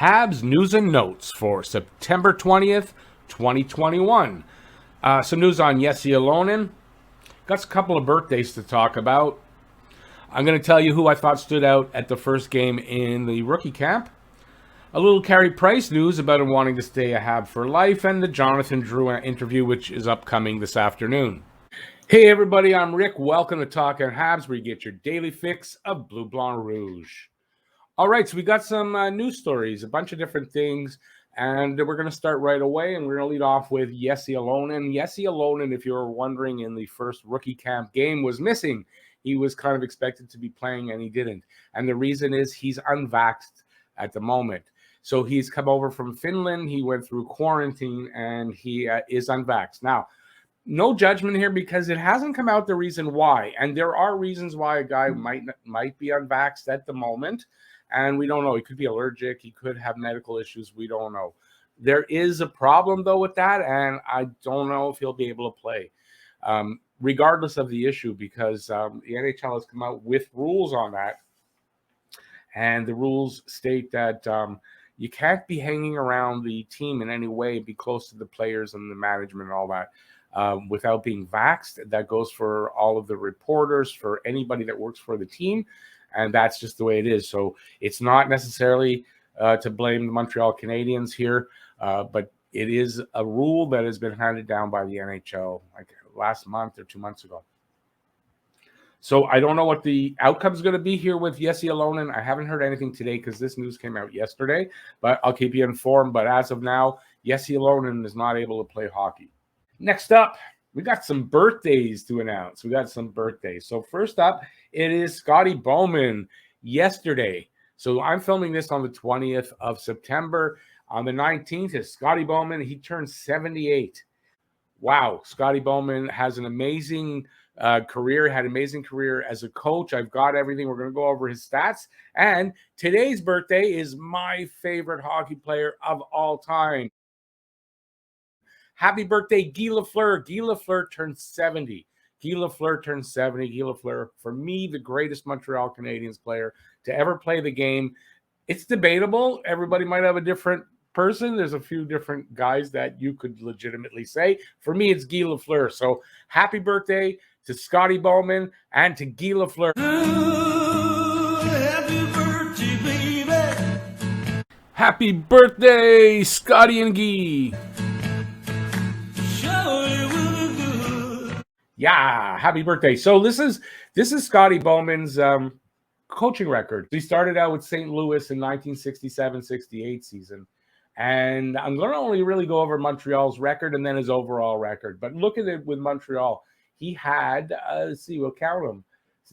Habs news and notes for September 20th, 2021. Some news on Ylonen. Got a couple of birthdays to talk about. I'm going to tell you who I thought stood out at the first game in the rookie camp. A little Carey Price news about him wanting to stay a Hab for life, and the Jonathan Drouin interview, which is upcoming this afternoon. Hey everybody, I'm Rick. Welcome to Talking Habs, where you get your daily fix of Bleu Blanc Rouge. All right, so we got some news stories, a bunch of different things, and we're going to start right away, and we're going to lead off with Ylonen. Ylonen, if you were wondering, in the first rookie camp game was missing. He was kind of expected to be playing, and he didn't. And the reason is he's unvaxxed at the moment. So he's come over from Finland. He went through quarantine, and he is unvaxxed. Now, no judgment here because it hasn't come out the reason why. And there are reasons why a guy might be unvaxxed at the moment. And we don't know. He could be allergic. He could have medical issues. We don't know. There is a problem, though, with that. And I don't know if he'll be able to play, regardless of the issue, because the NHL has come out with rules on that. And the rules state that you can't be hanging around the team in any way, be close to the players and the management and all that without being vaxxed. That goes for all of the reporters, for anybody that works for the team. And that's just the way it is. So it's not necessarily to blame the Montreal Canadiens here, but it is a rule that has been handed down by the NHL like last month or 2 months ago. So I don't know what the outcome is going to be here with Ylonen. I haven't heard anything today because this news came out yesterday, but I'll keep you informed. But as of now, Ylonen is not able to play hockey. Next up, we got some birthdays to announce. So first up, it is Scotty Bowman yesterday. So I'm filming this on the 20th of September. On the 19th is Scotty Bowman. He turned 78. Wow. Scotty Bowman has an amazing career, had an amazing career as a coach. I've got everything. We're going to go over his stats. And today's birthday is my favorite hockey player of all time. Happy birthday, Guy Lafleur. Guy Lafleur turned 70. Guy Lafleur, for me, the greatest Montreal Canadiens player to ever play the game. It's debatable. Everybody might have a different person. There's a few different guys that you could legitimately say. For me, it's Guy Lafleur. So happy birthday to Scotty Bowman and to Guy Lafleur. Happy birthday, baby. Happy birthday, Scotty and Guy. Yeah, happy birthday. So this is Scotty Bowman's coaching record. He started out with St. Louis in 1967-68 season. And I'm going to only really go over Montreal's record and then his overall record. But look at it with Montreal. He had, we'll count them,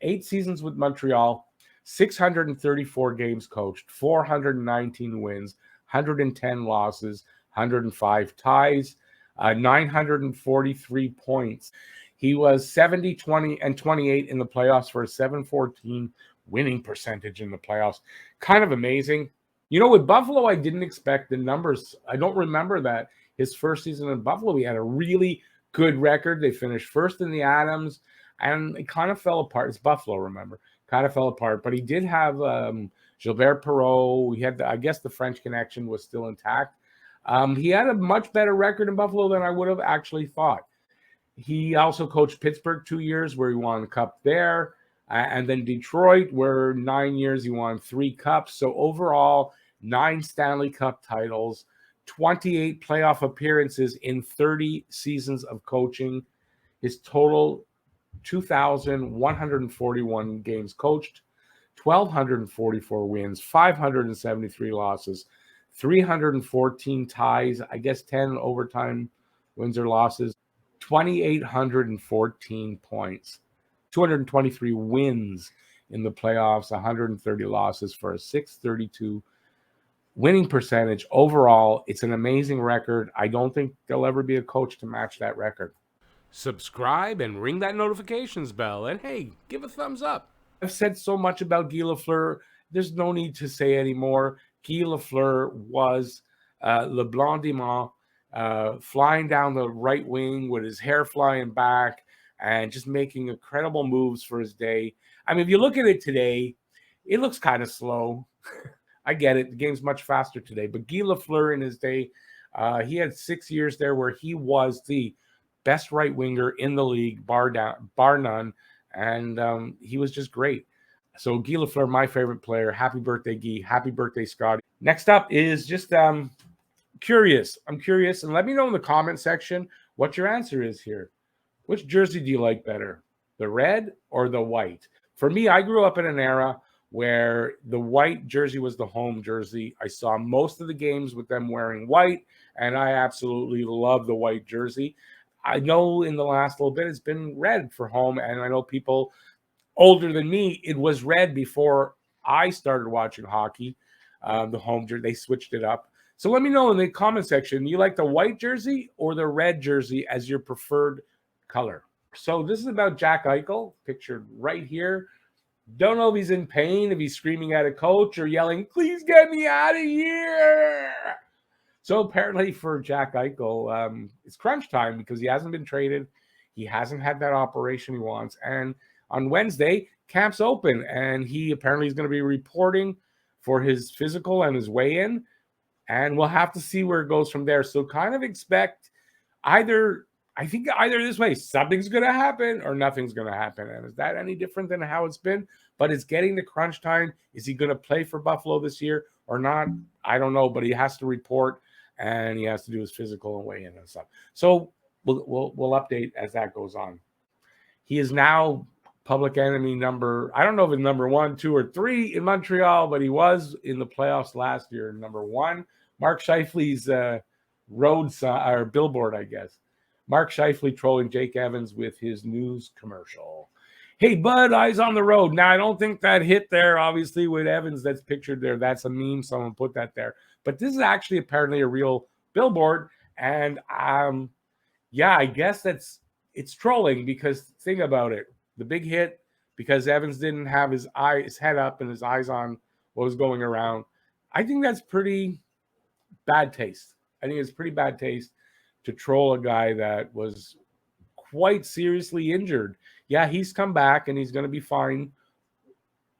8 seasons with Montreal, 634 games coached, 419 wins, 110 losses, 105 ties, 943 points. He was 70, 20, and 28 in the playoffs for a 714 winning percentage in the playoffs. Kind of amazing. You know, with Buffalo, I didn't expect the numbers. I don't remember that. His first season in Buffalo, he had a really good record. They finished first in the Adams, and it kind of fell apart. It's Buffalo, remember. Kind of fell apart. But he did have Gilbert Perreault. He had, I guess the French connection was still intact. He had a much better record in Buffalo than I would have actually thought. He also coached Pittsburgh 2 years where he won a cup there. And then Detroit, where 9 years he won 3 cups. So overall, 9 Stanley Cup titles, 28 playoff appearances in 30 seasons of coaching. His total, 2,141 games coached, 1,244 wins, 573 losses, 314 ties, I guess 10 overtime wins or losses, 2,814 points, 223 wins in the playoffs, 130 losses for a 632 winning percentage. Overall, it's an amazing record. I don't think there'll ever be a coach to match that record. Subscribe and ring that notifications bell. And hey, give a thumbs up. I've said so much about Guy Lafleur. There's no need to say anymore. Guy Lafleur was Le Blanc Diamant, flying down the right wing with his hair flying back and just making incredible moves for his day. I mean, if you look at it today, it looks kind of slow. I get it. The game's much faster today. But Guy Lafleur in his day, he had 6 years there where he was the best right winger in the league, bar none. And he was just great. So Guy Lafleur, my favorite player. Happy birthday, Guy. Happy birthday, Scotty. Next up is just curious. I'm curious. And let me know in the comment section what your answer is here. Which jersey do you like better? The red or the white? For me, I grew up in an era where the white jersey was the home jersey. I saw most of the games with them wearing white, and I absolutely love the white jersey. I know in the last little bit it's been red for home, and I know people older than me, it was red before I started watching hockey. The home jersey, they switched it up. So let me know in the comment section, you like the white jersey or the red jersey as your preferred color? So this is about Jack Eichel, pictured right here. Don't know if he's in pain, if he's screaming at a coach or yelling, please get me out of here. So apparently for Jack Eichel, it's crunch time because he hasn't been traded. He hasn't had that operation he wants. And on Wednesday, camp's open, and he apparently is going to be reporting for his physical and his weigh-in. And we'll have to see where it goes from there. So kind of expect either this way, something's going to happen or nothing's going to happen. And is that any different than how it's been? But it's getting to crunch time. Is he going to play for Buffalo this year or not? I don't know, but he has to report and he has to do his physical and weigh in and stuff. So we'll update as that goes on. He is now public enemy number, I don't know if it's number 1, 2, or 3 in Montreal, but he was in the playoffs last year, number 1. Mark Scheifele's road sign, or billboard, I guess. Mark Scheifele trolling Jake Evans with his news commercial. Hey, bud, eyes on the road. Now, I don't think that hit there, obviously, with Evans that's pictured there. That's a meme. Someone put that there. But this is actually apparently a real billboard. And, yeah, I guess it's trolling because think about it. The big hit, because Evans didn't have his head up and his eyes on what was going around. I think that's pretty bad taste. I think it's pretty bad taste to troll a guy that was quite seriously injured. Yeah, he's come back and he's going to be fine.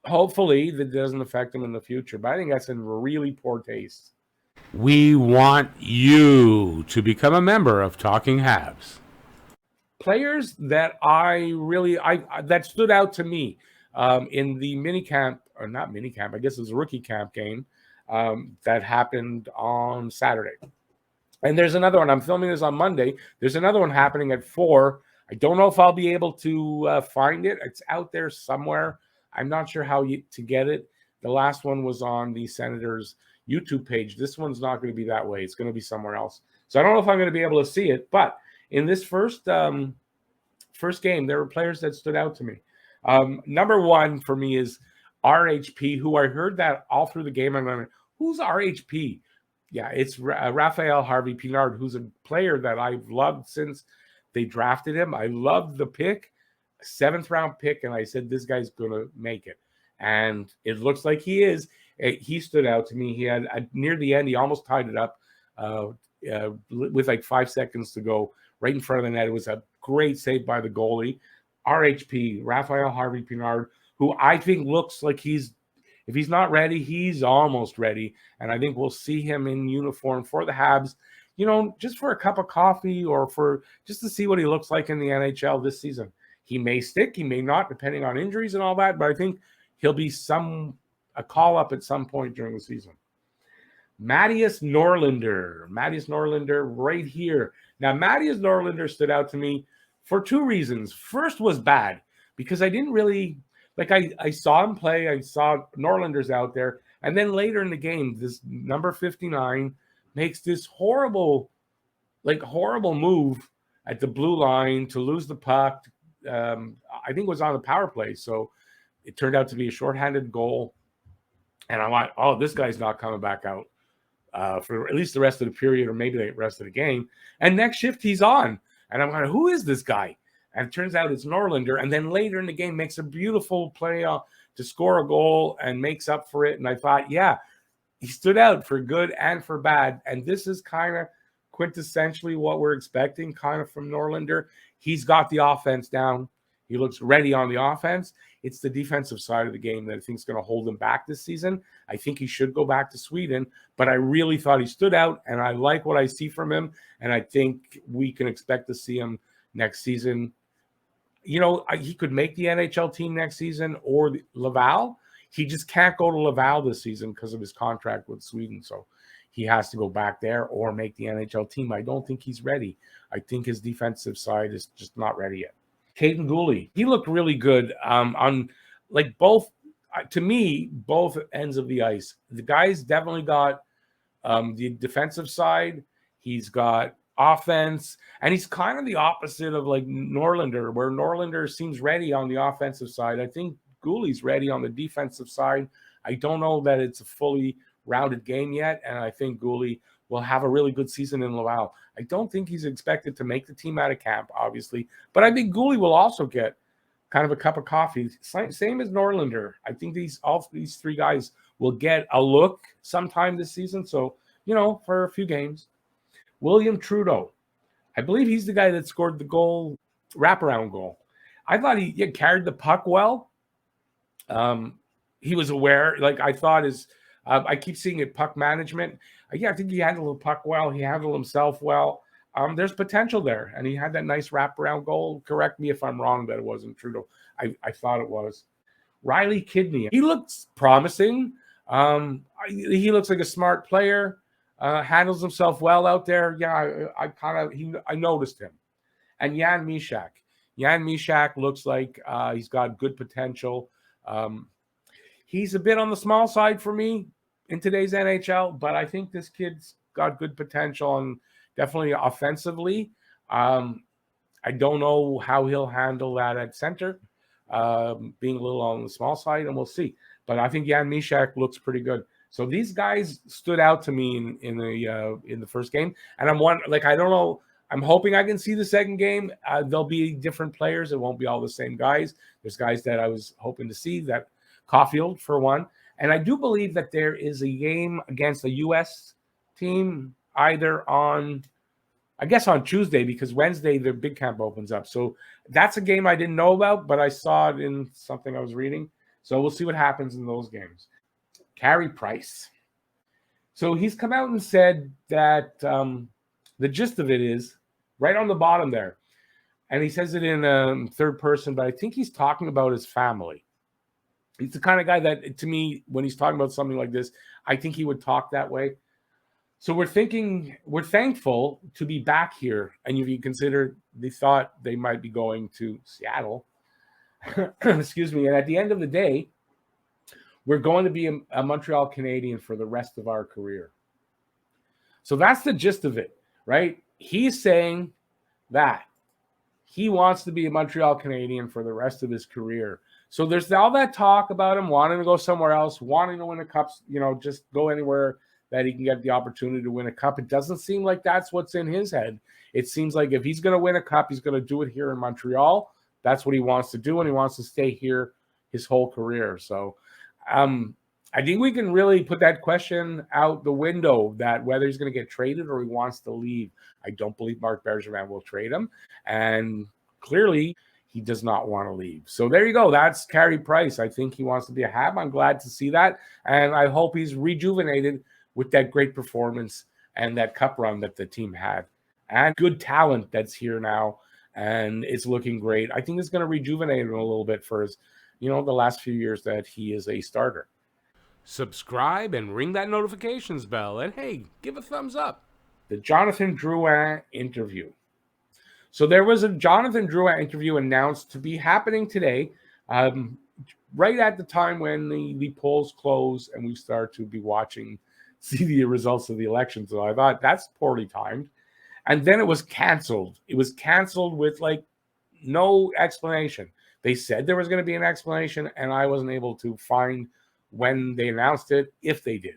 Hopefully that doesn't affect him in the future, but I think that's in really poor taste. We want you to become a member of Talking Habs. Players that that stood out to me in the minicamp, or not minicamp, I guess it was a rookie camp game that happened on Saturday. And there's another one. I'm filming this on Monday. There's another one happening at 4. I don't know if I'll be able to find it. It's out there somewhere. I'm not sure how to get it. The last one was on the Senators YouTube page. This one's not going to be that way. It's going to be somewhere else. So I don't know if I'm going to be able to see it. But in this first game, there were players that stood out to me. Number 1 for me is RHP, who I heard that all through the game. I'm going, who's RHP? Yeah, it's Raphael Harvey-Pinard, who's a player that I've loved since they drafted him. I loved the pick, 7th-round pick, and I said, this guy's going to make it. And it looks like he is. He stood out to me. He had, near the end, he almost tied it up with like 5 seconds to go right in front of the net. It was a great save by the goalie. RHP, Raphael Harvey-Pinard, who I think looks like if he's not ready, he's almost ready. And I think we'll see him in uniform for the Habs, just for a cup of coffee or for just to see what he looks like in the NHL this season. He may stick, he may not, depending on injuries and all that, but I think he'll be a call-up at some point during the season. Mattias Norlinder right here. Now, Mattias Norlinder stood out to me for 2 reasons. First was bad, because I didn't really... I saw him play. I saw Norlinder's out there. And then later in the game, this number 59 makes this horrible move at the blue line to lose the puck. I think it was on the power play. So it turned out to be a shorthanded goal. And I thought, this guy's not coming back out for at least the rest of the period or maybe the rest of the game. And next shift, he's on. And I'm like, who is this guy? And it turns out it's Norlinder. And then later in the game makes a beautiful play to score a goal and makes up for it. And I thought, yeah, he stood out for good and for bad. And this is kind of quintessentially what we're expecting kind of from Norlinder. He's got the offense down. He looks ready on the offense. It's the defensive side of the game that I think is going to hold him back this season. I think he should go back to Sweden, but I really thought he stood out, and I like what I see from him, and I think we can expect to see him next season. He could make the NHL team next season or Laval. He just can't go to Laval this season because of his contract with Sweden. So he has to go back there or make the NHL team. I don't think he's ready. I think his defensive side is just not ready yet. Caden Gooley, he looked really good on like both, to me, both ends of the ice. The guy's definitely got the defensive side. He's got offense, and he's kind of the opposite of like Norlinder, where Norlinder seems ready on the offensive side. I think Gooley's ready on the defensive side. I don't know that it's a fully rounded game yet, and I think Gooley will have a really good season in Laval. I don't think he's expected to make the team out of camp, obviously, but I think Gooley will also get kind of a cup of coffee, same as Norlinder. I think all these three guys will get a look sometime this season, so, for a few games. William Trudeau, I believe he's the guy that scored the wraparound goal. I thought he carried the puck well. He was aware, I thought I keep seeing it, puck management. I think he handled the puck well. He handled himself well. There's potential there, and he had that nice wraparound goal. Correct me if I'm wrong that it wasn't Trudeau. I thought it was. Riley Kidney, he looks promising. He looks like a smart player. Handles himself well out there. Yeah, I noticed him. And Jan Mysak looks like he's got good potential. He's a bit on the small side for me in today's NHL, but I think this kid's got good potential and definitely offensively. I don't know how he'll handle that at center, being a little on the small side, and we'll see. But I think Jan Mysak looks pretty good. So these guys stood out to me in the first game, and I don't know. I'm hoping I can see the second game. There'll be different players. It won't be all the same guys. There's guys that I was hoping to see, that Caulfield for one, and I do believe that there is a game against a U.S. team either on Tuesday, because Wednesday their big camp opens up. So that's a game I didn't know about, but I saw it in something I was reading. So we'll see what happens in those games. Carey Price. So he's come out and said that the gist of it is right on the bottom there. And he says it in third person, but I think he's talking about his family. He's the kind of guy that, to me, when he's talking about something like this, I think he would talk that way. So we're thankful to be back here. And if you consider they thought they might be going to Seattle, excuse me. And at the end of the day, we're going to be a Montreal Canadien for the rest of our career. So that's the gist of it, right? He's saying that he wants to be a Montreal Canadien for the rest of his career. So there's all that talk about him wanting to go somewhere else, wanting to win a cup, just go anywhere that he can get the opportunity to win a cup. It doesn't seem like that's what's in his head. It seems like if he's going to win a cup, he's going to do it here in Montreal. That's what he wants to do, and he wants to stay here his whole career. So I think we can really put that question out the window, that whether he's going to get traded or he wants to leave. I don't believe Marc Bergevin will trade him, and clearly he does not want to leave. So there you go. That's Carey Price. I think he wants to be a Hab. I'm glad to see that, and I hope he's rejuvenated with that great performance and that cup run that the team had, and good talent that's here now, and it's looking great. I think it's going to rejuvenate him a little bit for his, the last few years that he is a starter. Subscribe and ring that notifications bell, and hey, give a thumbs up. The Jonathan Drouin interview. So there was a Jonathan Drouin interview announced to be happening today, right at the time when the polls close and we start to be see the results of the election. So I thought that's poorly timed. And then it was canceled. It was canceled with no explanation. They said there was going to be an explanation, and I wasn't able to find when they announced it, if they did.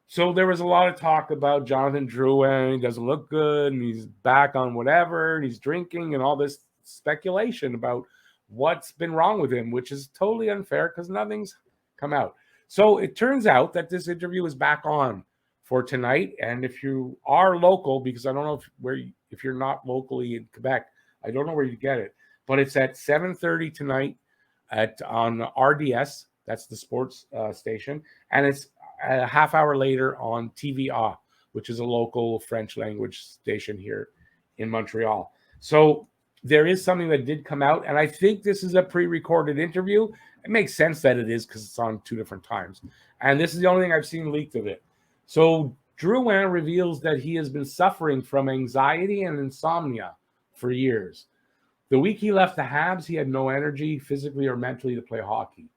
So there was a lot of talk about Jonathan Drouin. He doesn't look good, and he's back on whatever, and he's drinking, and all this speculation about what's been wrong with him, which is totally unfair because nothing's come out. So it turns out that this interview is back on for tonight. And if you are local, because I don't know if you're not locally in Quebec, I don't know where you get it. but it's at 7:30 tonight on RDS. That's the sports station, and it's a half hour later on TVA, which is a local French language station here in Montreal. So there is something that did come out, and I think this is a pre-recorded interview. It makes sense that it is because it's on 2 different times, and this is the only thing I've seen leaked of it. So Drouin reveals that he has been suffering from anxiety and insomnia for years. The week he left the Habs, he had no energy physically or mentally to play hockey.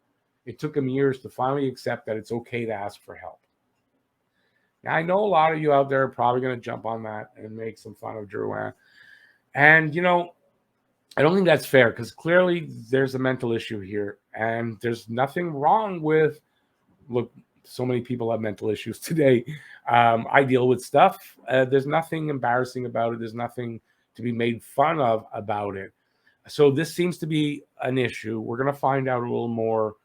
It took him years to finally accept that it's okay to ask for help. Now, I know a lot of you out there are probably going to jump on that and make some fun of Drouin. And, you know, I don't think that's fair because clearly there's a mental issue here. And there's nothing wrong with, look, so many people have mental issues today. I deal with stuff. There's nothing embarrassing about it. There's nothing to be made fun of about it. So this seems to be an issue. We're going to find out a little more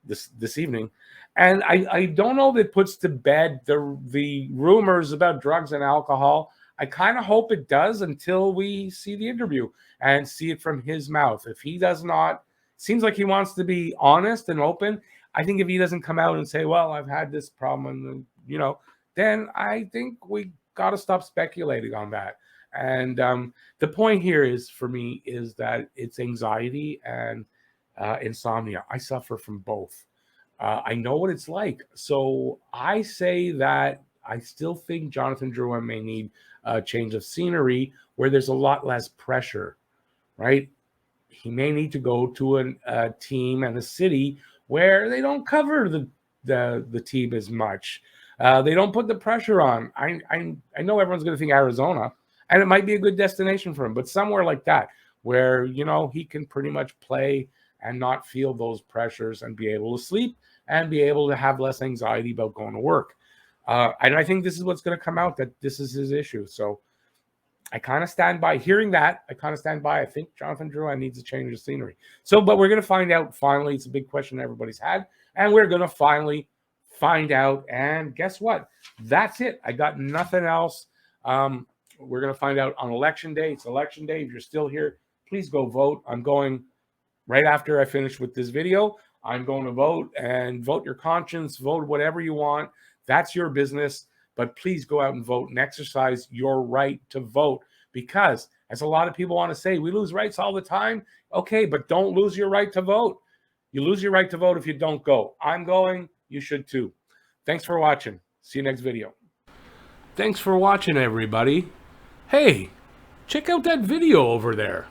this evening. And I don't know if it puts to bed the rumors about drugs and alcohol. I kind of hope it does until we see the interview and see it from his mouth. If he does not, seems like he wants to be honest and open. I think if he doesn't come out and say, well, I've had this problem, and you know, then I think we got to stop speculating on that. And the point here is, for me, is that it's anxiety and insomnia. I suffer from both. I know what it's like. So I say that I still think Jonathan Drouin may need a change of scenery where there's a lot less pressure, right? He may need to go to a team and a city where they don't cover the team as much. They don't put the pressure on. I know everyone's going to think Arizona, and it might be a good destination for him, but somewhere like that where, you know, he can pretty much play and not feel those pressures and be able to sleep and be able to have less anxiety about going to work. And I think this is what's going to come out, that this is his issue. So I kind of stand by hearing that. I think Jonathan Drouin needs a change of scenery. So, but we're going to find out finally. It's a big question everybody's had. And we're going to finally find out. And guess what? That's it. I got nothing else. We're going to find out on election day. It's election day. If you're still here, please go vote. I'm going right after I finish with this video. I'm going to vote, and vote your conscience, vote whatever you want. That's your business. But please go out and vote and exercise your right to vote, because as a lot of people want to say, we lose rights all the time. Okay, but don't lose your right to vote. You lose your right to vote if you don't go. I'm going. You should too. Thanks for watching. See you next video. Thanks for watching, everybody. Hey, check out that video over there.